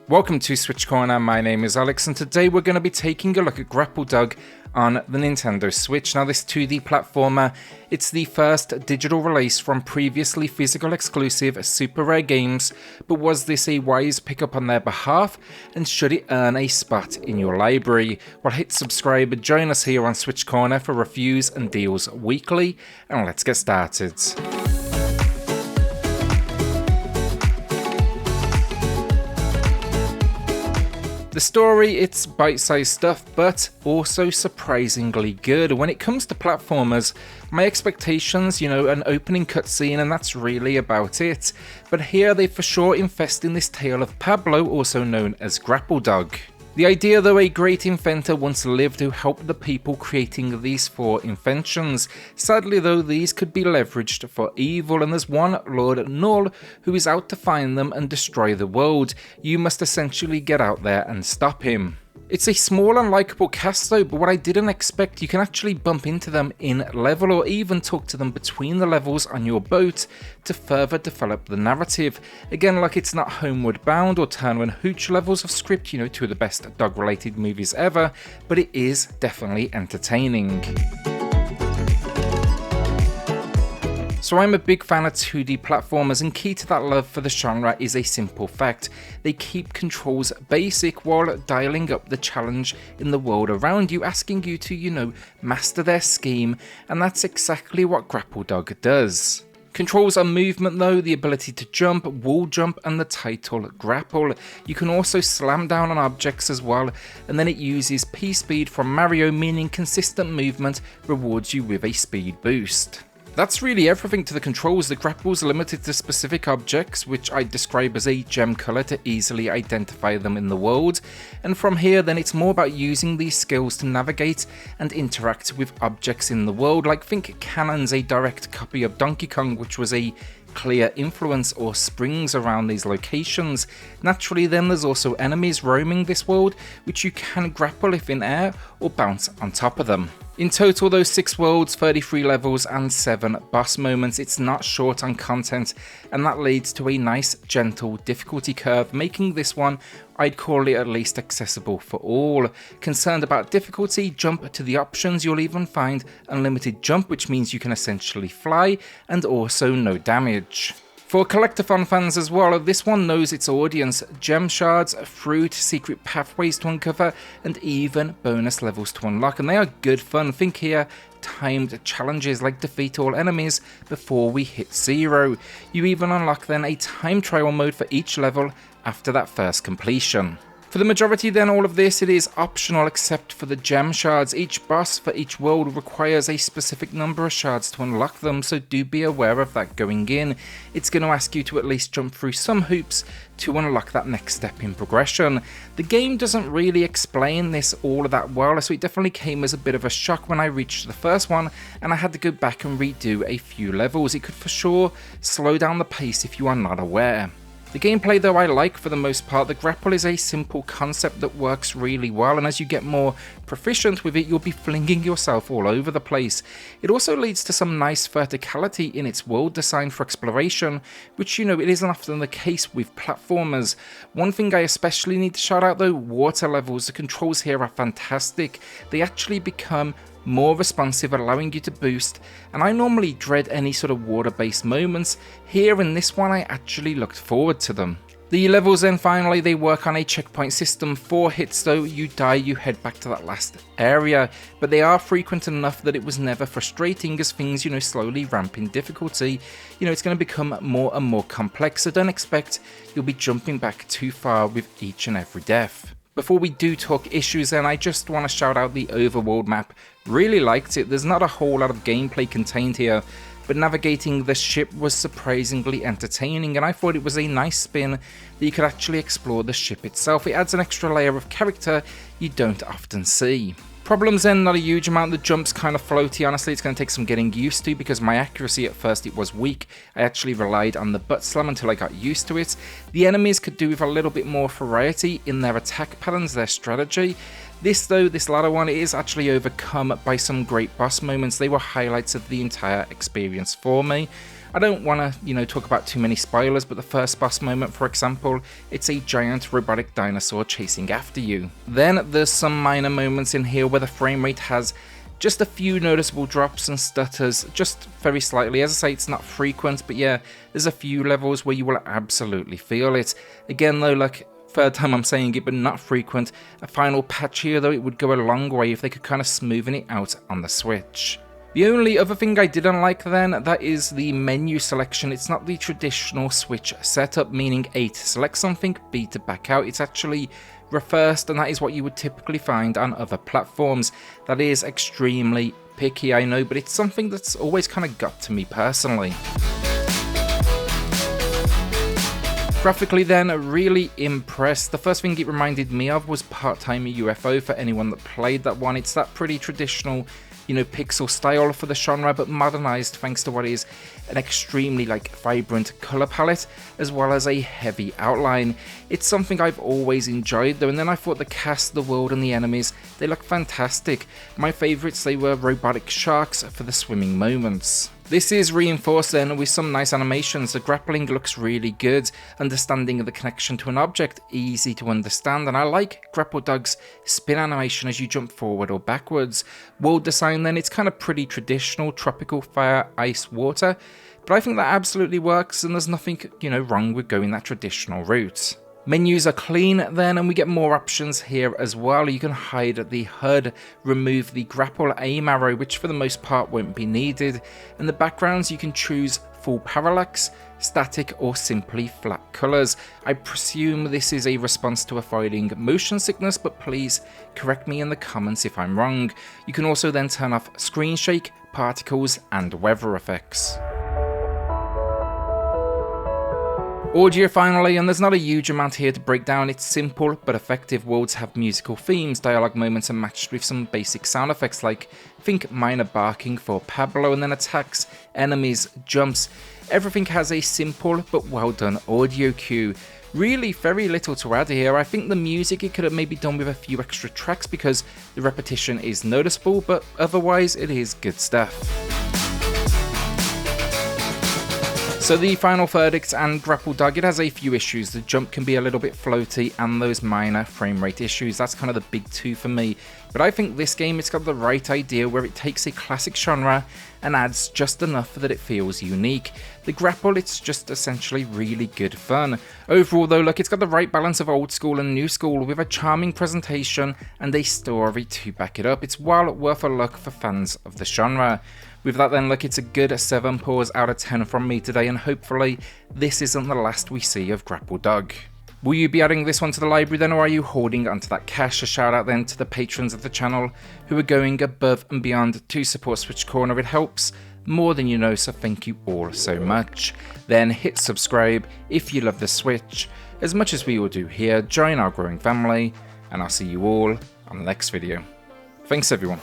Welcome to SwitchCorner, my name is Alex, and today we're going to be taking a look at Grapple Dog on the Nintendo Switch. Now, this 2D platformer, it's the first digital release from previously physical exclusive Super Rare Games, but was this a wise pickup on their behalf, and should it earn a spot in your library? Well, hit subscribe and join us here on SwitchCorner for reviews and deals weekly, and let's get started. The story, it's bite-sized stuff, but also surprisingly good. When it comes to platformers, my expectations, an opening cutscene, and that's really about it. But here they for sure invest in this tale of Pablo, also known as Grapple Dog. The idea, though, a great inventor once lived who helped the people creating these 4 inventions. Sadly, though, these could be leveraged for evil, and there's one Lord Null who is out to find them and destroy the world. You must essentially get out there and stop him. It's a small and likeable cast though, but what I didn't expect, you can actually bump into them in level or even talk to them between the levels on your boat to further develop the narrative. Again, like it's not Homeward Bound or Turner and Hooch levels of script, 2 of the best dog related movies ever, but it is definitely entertaining. So I'm a big fan of 2D platformers, and key to that love for the genre is a simple fact. They keep controls basic while dialing up the challenge in the world around you, asking you to, master their scheme, and that's exactly what Grapple Dog does. Controls are movement though, the ability to jump, wall jump, and the title grapple. You can also slam down on objects as well, and then it uses P-Speed from Mario, meaning consistent movement rewards you with a speed boost. That's really everything to the controls. The grapples are limited to specific objects, which I describe as a gem color to easily identify them in the world. And from here, then it's more about using these skills to navigate and interact with objects in the world. Like think Cannon's a direct copy of Donkey Kong, which was a clear influence or springs around these locations. Naturally, then there's also enemies roaming this world, which you can grapple if in air or bounce on top of them. In total, those 6 worlds, 33 levels, and 7 boss moments. It's not short on content, and that leads to a nice, gentle difficulty curve, making this one, I'd call it at least accessible for all. Concerned about difficulty? Jump to the options. You'll even find unlimited jump, which means you can essentially fly, and also no damage. For collectathon fans as well, this one knows its audience. Gem shards, fruit, secret pathways to uncover, and even bonus levels to unlock, and they are good fun. Think here, timed challenges like defeat all enemies before we hit 0. You even unlock then a time trial mode for each level after that first completion. For the majority then, all of this, it is optional except for the gem shards. Each boss for each world requires a specific number of shards to unlock them, so do be aware of that going in. It's going to ask you to at least jump through some hoops to unlock that next step in progression. The game doesn't really explain this all that well, so it definitely came as a bit of a shock when I reached the first one and I had to go back and redo a few levels. It could for sure slow down the pace if you are not aware. The gameplay though I like for the most part. The grapple is a simple concept that works really well, and as you get more proficient with it, you'll be flinging yourself all over the place. It also leads to some nice verticality in its world design for exploration, which it isn't often the case with platformers. One thing I especially need to shout out though, water levels. The controls here are fantastic. They actually become more responsive, allowing you to boost, and I normally dread any sort of water-based moments. Here in this one, I actually looked forward to them. The levels then finally, they work on a checkpoint system. 4 hits though, you die, you head back to that last area, but they are frequent enough that it was never frustrating as things, slowly ramp in difficulty. It's going to become more and more complex, so don't expect you'll be jumping back too far with each and every death. Before we do talk issues then, I just want to shout out the overworld map. Really liked it. There's not a whole lot of gameplay contained here, but navigating the ship was surprisingly entertaining, and I thought it was a nice spin that you could actually explore the ship itself. It adds an extra layer of character you don't often see. Problems then, not a huge amount. The jump's kind of floaty, honestly. It's going to take some getting used to because my accuracy at first it was weak. I actually relied on the butt slam until I got used to it. The enemies could do with a little bit more variety in their attack patterns, their strategy. This latter one is actually overcome by some great boss moments. They were highlights of the entire experience for me. I don't want to, talk about too many spoilers, but the first boss moment, for example, it's a giant robotic dinosaur chasing after you. Then there's some minor moments in here where the frame rate has just a few noticeable drops and stutters, just very slightly. As I say, it's not frequent, but yeah, there's a few levels where you will absolutely feel it. Again though, like, third time I'm saying it, but not frequent. A final patch here though, it would go a long way if they could kind of smoothen it out on the Switch. The only other thing I didn't like then, that is the menu selection. It's not the traditional Switch setup, meaning A to select something, B to back out. It's actually reversed, and that is what you would typically find on other platforms. That is extremely picky, I know, but it's something that's always kind of got to me personally. Graphically then, really impressed. The first thing it reminded me of was Part-Time UFO for anyone that played that one. It's that pretty traditional, pixel style for the genre, but modernized thanks to what is an extremely vibrant color palette, as well as a heavy outline. It's something I've always enjoyed though, and then I thought the cast, the world, and the enemies, they look fantastic. My favorites, they were robotic sharks for the swimming moments. This is reinforced then with some nice animations. The grappling looks really good, understanding of the connection to an object, easy to understand, and I like Grapple Dog's spin animation as you jump forward or backwards. World design then, it's kind of pretty traditional, tropical, fire, ice, water, but I think that absolutely works, and there's nothing, wrong with going that traditional route. Menus are clean then, and we get more options here as well. You can hide the HUD, remove the grapple aim arrow, which for the most part won't be needed, and the backgrounds you can choose full parallax, static, or simply flat colours. I presume this is a response to avoiding motion sickness, but please correct me in the comments if I'm wrong. You can also then turn off screen shake, particles, and weather effects. Audio finally, and there's not a huge amount here to break down. It's simple but effective. Worlds have musical themes, dialogue moments are matched with some basic sound effects like, think minor barking for Pablo, and then attacks, enemies, jumps. Everything has a simple but well done audio cue. Really very little to add here. I think the music, it could have maybe done with a few extra tracks because the repetition is noticeable, but otherwise it is good stuff. So the final verdict and Grapple Dog, it has a few issues. The jump can be a little bit floaty and those minor frame rate issues. That's kind of the big two for me. But I think this game, it's got the right idea where it takes a classic genre and adds just enough that it feels unique. The grapple, it's just essentially really good fun. Overall though, look, it's got the right balance of old school and new school with a charming presentation and a story to back it up. It's well worth a look for fans of the genre. With that then, look, it's a good 7 paws out of 10 from me today, and hopefully this isn't the last we see of Grapple Dog. Will you be adding this one to the library then, or are you holding onto that cash? A shout out then to the patrons of the channel who are going above and beyond to support SwitchCorner. It helps more than you know, so thank you all so much. Then hit subscribe if you love the Switch, as much as we all do here. Join our growing family, and I'll see you all on the next video. Thanks everyone.